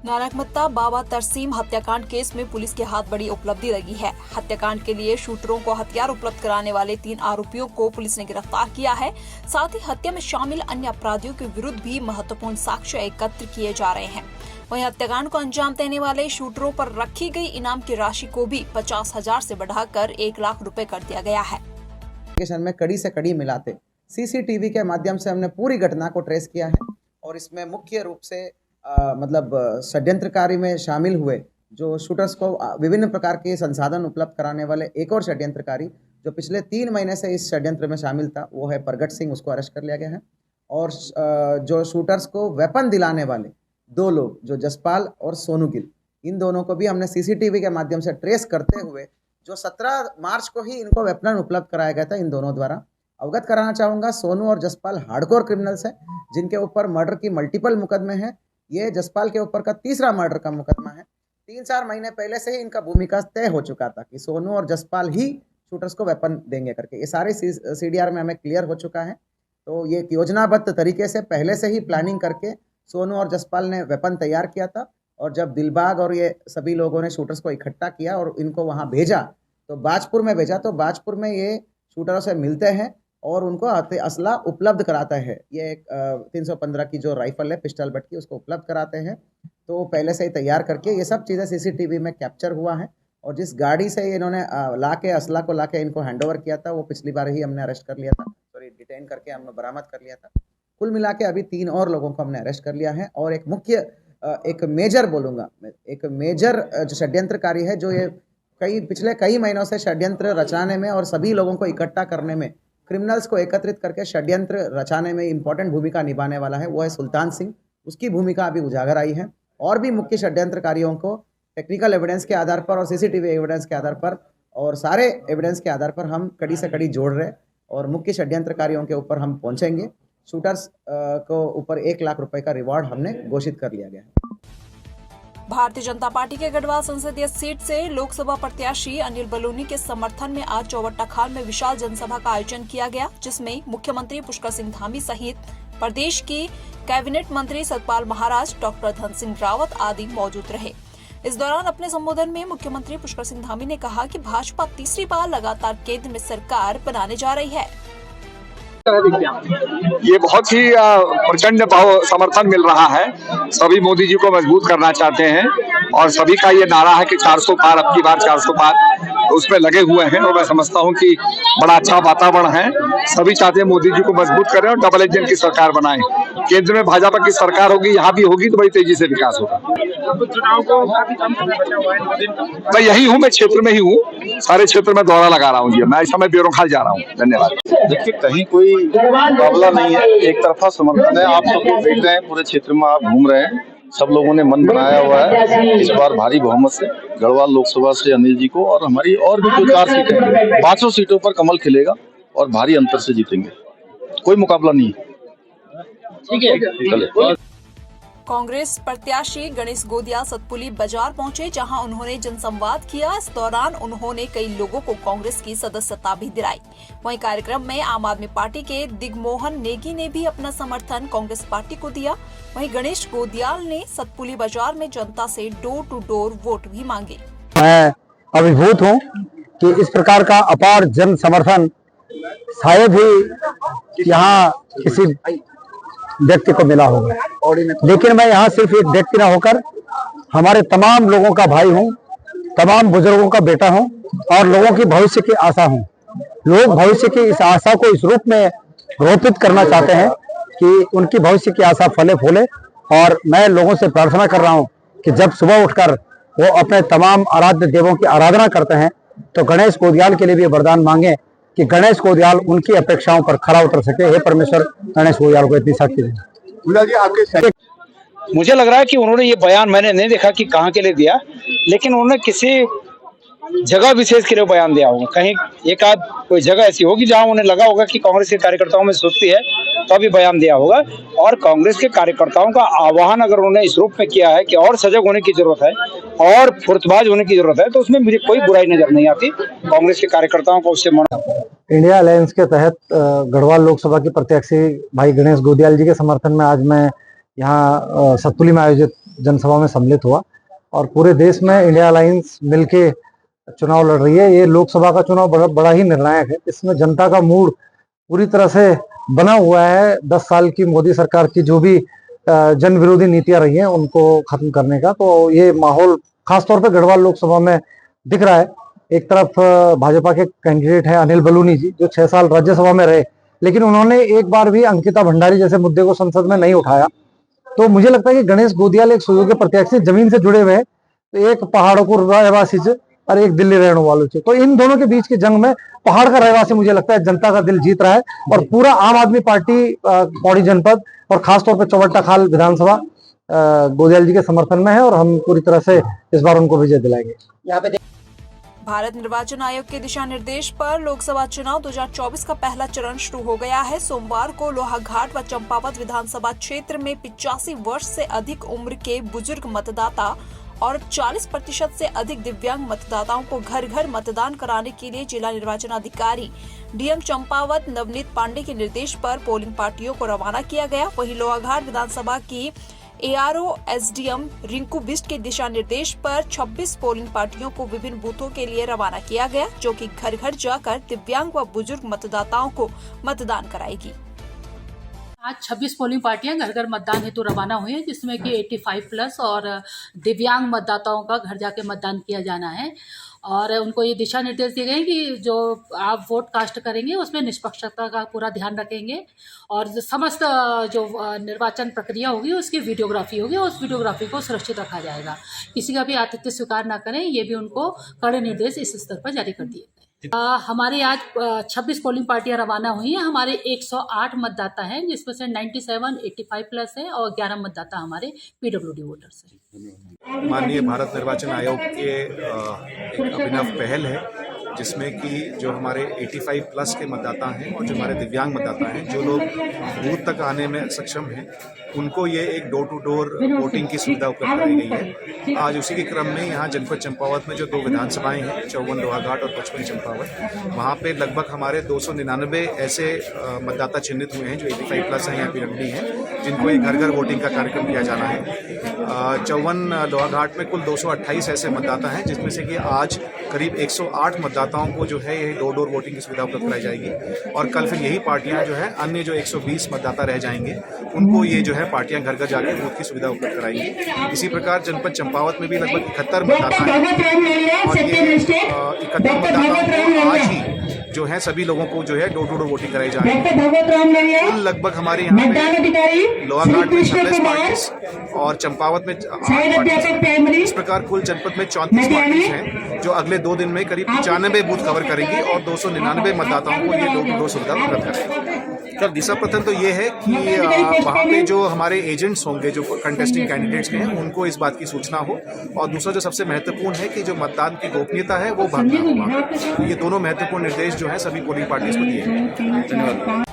नारकमत्ता बाबा तरसीम हत्याकांड केस में पुलिस के हाथ बड़ी उपलब्धि लगी है। हत्याकांड के लिए शूटरों को हथियार उपलब्ध कराने वाले 3 आरोपियों को पुलिस ने गिरफ्तार किया है। साथ ही हत्या में शामिल अन्य अपराधियों के विरुद्ध भी महत्वपूर्ण साक्ष्य एकत्र किए जा रहे हैं। वहीं हत्याकांड को अंजाम देने वाले शूटरों पर रखी गई इनाम की राशि को भी 50,000 से बढ़ाकर 1 लाख रुपए कर दिया गया है। में कड़ी से कड़ी मिलाते सीसीटीवी के माध्यम से हमने पूरी घटना को ट्रेस किया है और इसमें मुख्य रूप से षड्यंत्रकारी में शामिल हुए जो शूटर्स को विभिन्न प्रकार के संसाधन उपलब्ध कराने वाले एक और षड्यंत्रकारी जो पिछले 3 महीने से इस षड्यंत्र में शामिल था, वो है प्रगट सिंह। उसको अरेस्ट कर लिया गया है। और जो शूटर्स को वेपन दिलाने वाले 2 लोग जो जसपाल और सोनू गिल, इन दोनों को भी हमने सीसीटीवी के माध्यम से ट्रेस करते हुए जो 17 मार्च को ही इनको वेपन उपलब्ध कराया गया था, इन दोनों द्वारा अवगत कराना चाहूँगा। सोनू और जसपाल हार्डकोर क्रिमिनल्स हैं जिनके ऊपर मर्डर की मल्टीपल मुकदमे हैं। ये जसपाल के ऊपर का तीसरा मर्डर का मुकदमा है। 3-4 महीने पहले से ही इनका भूमिका तय हो चुका था कि सोनू और जसपाल ही शूटर्स को वेपन देंगे करके। ये सारे सीडीआर में हमें क्लियर हो चुका है। तो ये योजनाबद्ध तरीके से पहले से ही प्लानिंग करके सोनू और जसपाल ने वेपन तैयार किया था। और जब दिलबाग और ये सभी लोगों ने शूटर्स को इकट्ठा किया और इनको वहाँ भेजा, तो बाजपुर में भेजा, तो बाजपुर में ये शूटरों से मिलते हैं और उनको असला उपलब्ध कराता है। ये एक 315 की जो राइफल है, पिस्टल बट की, उसको उपलब्ध कराते हैं। तो पहले से ही तैयार करके ये सब चीज़ें सीसीटीवी में कैप्चर हुआ है। और जिस गाड़ी से इन्होंने असला को लाके इनको हैंडओवर किया था, वो पिछली बार ही हमने अरेस्ट कर लिया था, डिटेन करके हमने बरामद कर लिया था। कुल मिला के अभी 3 और लोगों को हमने अरेस्ट कर लिया है। और एक मेजर बोलूँगा, एक मेजर जो षड्यंत्रकारी है, जो ये पिछले कई महीनों से षड्यंत्र रचाने में और सभी लोगों को इकट्ठा करने में, क्रिमिनल्स को एकत्रित करके षड्यंत्र रचाने में इंपॉर्टेंट भूमिका निभाने वाला है, वो है सुल्तान सिंह। उसकी भूमिका अभी उजागर आई है। और भी मुख्य षड्यंत्रकारियों को टेक्निकल एविडेंस के आधार पर और सीसीटीवी एविडेंस के आधार पर और सारे एविडेंस के आधार पर हम कड़ी से कड़ी जोड़ रहे और मुख्य षड्यंत्रकारियों के ऊपर हम पहुंचेंगे। शूटर्स को ऊपर 1 लाख रुपए का रिवॉर्ड हमने घोषित कर लिया गया है। भारतीय जनता पार्टी के गढ़वाल संसदीय सीट से लोकसभा प्रत्याशी अनिल बलूनी के समर्थन में आज चौबट्टा-खाल में विशाल जनसभा का आयोजन किया गया, जिसमें मुख्यमंत्री पुष्कर सिंह धामी सहित प्रदेश की कैबिनेट मंत्री सतपाल महाराज, डॉक्टर धन सिंह रावत आदि मौजूद रहे। इस दौरान अपने संबोधन में मुख्यमंत्री पुष्कर सिंह धामी ने कहा कि भाजपा तीसरी बार लगातार केंद्र में सरकार बनाने जा रही है। ये बहुत ही प्रचंड समर्थन मिल रहा है। सभी मोदी जी को मजबूत करना चाहते हैं और सभी का ये नारा है कि 400 पार, अब की बार 400 पार, तो उसमें लगे हुए हैं। और मैं समझता हूँ कि बड़ा अच्छा वातावरण है। सभी चाहते हैं मोदी जी को मजबूत करें और डबल इंजन की सरकार बनाएं। केंद्र में भाजपा की सरकार होगी, यहाँ भी होगी, तो बड़ी तेजी से विकास होगा। मैं यही हूँ, मैं क्षेत्र में ही हूँ, सारे क्षेत्र में दौरा लगा रहा हूँ जी। मैं इस समय बेरोखाल जा रहा हूँ। धन्यवाद। देखिए, कहीं कोई मुकाबला नहीं है, एक तरफा समर्थन है। आप सब देख रहे हैं, पूरे क्षेत्र में आप घूम रहे हैं, सब लोगों ने मन बनाया हुआ है इस बार भारी बहुमत से गढ़वाल लोकसभा से अनिल जी को, और हमारी और भी जो 4 सीटें हैं, 500 सीटों पर कमल खिलेगा और भारी अंतर से जीतेंगे। कोई मुकाबला नहीं है। ठीक है। कांग्रेस प्रत्याशी गणेश गोदिया सतपुली बाजार पहुंचे, जहां उन्होंने जनसंवाद किया। इस दौरान उन्होंने कई लोगों को कांग्रेस की सदस्यता भी दिलाई। वहीं कार्यक्रम में आम आदमी पार्टी के दिग्मोहन नेगी ने भी अपना समर्थन कांग्रेस पार्टी को दिया। वहीं गणेश गोदियाल ने सतपुली बाजार में जनता से डोर टू डोर वोट भी मांगे। मैं अभिभूत हूँ कि इस प्रकार का अपार जन समर्थन शायद ही यहाँ किसी व्यक्ति को मिला होगा। लेकिन मैं यहाँ सिर्फ एक व्यक्ति न होकर हमारे तमाम लोगों का भाई हूँ, तमाम बुजुर्गों का बेटा हूँ और लोगों की भविष्य की आशा हूँ। लोग भविष्य की इस आशा को इस रूप में रोपित करना चाहते हैं कि उनकी भविष्य की आशा फले फूले। और मैं लोगों से प्रार्थना कर रहा हूँ कि जब सुबह उठकर वो अपने तमाम आराध्य देवों की आराधना करते हैं, तो गणेश गोदियाल के लिए भी वरदान मांगे कि गणेश गोदियाल उनकी अपेक्षाओं पर खरा उतर सके। हे परमेश्वर, गणेश गोदियाल को इतनी शक्ति दें। मुझे लग रहा है कि उन्होंने ये बयान, मैंने नहीं देखा कि कहाँ के लिए दिया, लेकिन उन्होंने किसी जगह विशेष के लिए बयान दिया होगा। कहीं एक आध कोई जगह ऐसी होगी जहां उन्हें लगा होगा कि कांग्रेस के कार्यकर्ताओं में सुस्ती है, तो अभी बयान दिया होगा। और कांग्रेस के कार्यकर्ताओं का आह्वान अगर उन्होंने इस रूप में किया है कि और सजग होने की जरूरत है और फुर्तबाज होने की जरूरत है, तो उसमें मुझे कोई बुराई नजर नहीं आती। कांग्रेस के कार्यकर्ताओं को उससे मना। इंडिया अलायंस के तहत गढ़वाल लोकसभा के प्रत्याशी भाई गणेश गोदियाल जी के समर्थन में आज मैं यहाँ सतपुली में आयोजित जनसभा में सम्मिलित हुआ और पूरे देश में इंडिया अलायंस मिलके चुनाव लड़ रही है। ये लोकसभा का चुनाव बड़ा ही निर्णायक है। इसमें जनता का मूड पूरी तरह से बना हुआ है 10 साल की मोदी सरकार की जो भी जन विरोधी नीतियां रही हैं उनको खत्म करने का। तो ये माहौल खासतौर पे गढ़वाल लोकसभा में दिख रहा है। एक तरफ भाजपा के कैंडिडेट हैं अनिल बलूनी जी, जो 6 साल राज्यसभा में रहे, लेकिन उन्होंने एक बार भी अंकिता भंडारी जैसे मुद्दे को संसद में नहीं उठाया। तो मुझे लगता है कि गणेश गोदियाल एक सुयोग्य प्रत्याशी जमीन से जुड़े हुए हैं, तो एक पहाड़ों को रहवासी से और एक दिल्ली रहने वालों से, तो इन दोनों के बीच की जंग में पहाड़ का रहवासी मुझे लगता है जनता का दिल जीत रहा है और पूरा आम आदमी पार्टी पौड़ी जनपद और खासतौर पर चौबट्टा खाल विधानसभा गोदियाल जी के समर्थन में है और हम पूरी तरह से इस बार उनको विजय दिलाएंगे। यहाँ पे भारत निर्वाचन आयोग के दिशा निर्देश पर लोकसभा चुनाव 2024 का पहला चरण शुरू हो गया है। सोमवार को लोहाघाट व चंपावत विधानसभा क्षेत्र में 85 वर्ष से अधिक उम्र के बुजुर्ग मतदाता और 40% से अधिक दिव्यांग मतदाताओं को घर घर मतदान कराने के लिए जिला निर्वाचन अधिकारी डीएम चंपावत नवनीत पांडे के निर्देश पर पोलिंग पार्टियों को रवाना किया गया। वहीं लोहाघाट विधानसभा की एआरओ एसडीएम रिंकू बिस्ट के दिशा निर्देश पर 26 पोलिंग पार्टियों को विभिन्न बूथों के लिए रवाना किया गया, जो कि घर घर जाकर दिव्यांग व बुजुर्ग मतदाताओं को मतदान कराएगी। आज 26 पोलिंग पार्टियां घर घर मतदान हेतु रवाना हुई हैं, जिसमें कि 85+ और दिव्यांग मतदाताओं का घर जाके मतदान किया जाना है और उनको ये दिशा निर्देश दिए गए कि जो आप वोट कास्ट करेंगे उसमें निष्पक्षता का पूरा ध्यान रखेंगे और समस्त जो निर्वाचन प्रक्रिया होगी उसकी वीडियोग्राफी होगी, उस वीडियोग्राफी को सुरक्षित रखा जाएगा। किसी का भी आतिथ्य स्वीकार ना करें, ये भी उनको कड़े निर्देश इस स्तर पर जारी कर दिए गए। हमारे आज 26 पोलिंग पार्टियां रवाना हुई हैं। हमारे 108 मतदाता हैं, जिसमें से 97 85+ है और 11 मतदाता हमारे पीडब्ल्यूडी वोटर्स हैं। माननीय भारत निर्वाचन आयोग के एक अभिनव पहल है, जिसमें कि जो हमारे 85+ के मतदाता हैं और जो हमारे दिव्यांग मतदाता हैं, जो लोग बूथ तक आने में सक्षम हैं, उनको ये एक डोर टू डोर वोटिंग की सुविधा उपलब्ध कराई गई है। आज उसी के क्रम में यहाँ जनपद चंपावत में जो 2 विधानसभाएं हैं, 54 लोहाघाट और 55 चंपावत, वहाँ पे लगभग हमारे 299 ऐसे मतदाता चिन्हित हुए हैं जो 85+ हैं या पीडब्ल्यूडी हैं, जिनको एक घर घर वोटिंग का कार्यक्रम किया जाना है। 54 लोहाघाट में कुल 228 ऐसे मतदाता हैं, जिसमें से कि आज करीब 108 मतदाताओं को जो है ये डोर टू डोर वोटिंग की सुविधा उपलब्ध कराई जाएगी और कल फिर यही पार्टियां जो है अन्य जो 120 मतदाता रह जाएंगे उनको ये जो है पार्टियां घर घर जाकर वोट की सुविधा उपलब्ध कराएंगी। इसी प्रकार जनपद चंपावत में भी लगभग 71 मतदाता हैं और ये 71 मतदाताओं को आज ही जो है सभी लोगों को जो है डोर टू डोर वोटिंग कराई जा रही है। कुल लगभग हमारे यहाँ पे लोहाघाट में 26 पार्टीज और चंपावत में 8 पार्टीज, इस प्रकार कुल जनपद में 34 पार्टीज हैं जो अगले 2 दिन में करीब 95 बूथ कवर करेंगी और 299 मतदाताओं को ये डोर टू डोर सुविधा उपलब्ध कराएगी। सर, दिशा प्रथम तो ये है कि वहाँ पे जो हमारे एजेंट्स होंगे, जो कंटेस्टिंग कैंडिडेट्स के हैं, उनको इस बात की सूचना हो और दूसरा जो सबसे महत्वपूर्ण है कि जो मतदान की गोपनीयता है वो भंग ना हो। ये दोनों महत्वपूर्ण निर्देश जो है सभी पोलिंग पार्टीज को दिए हैं। धन्यवाद।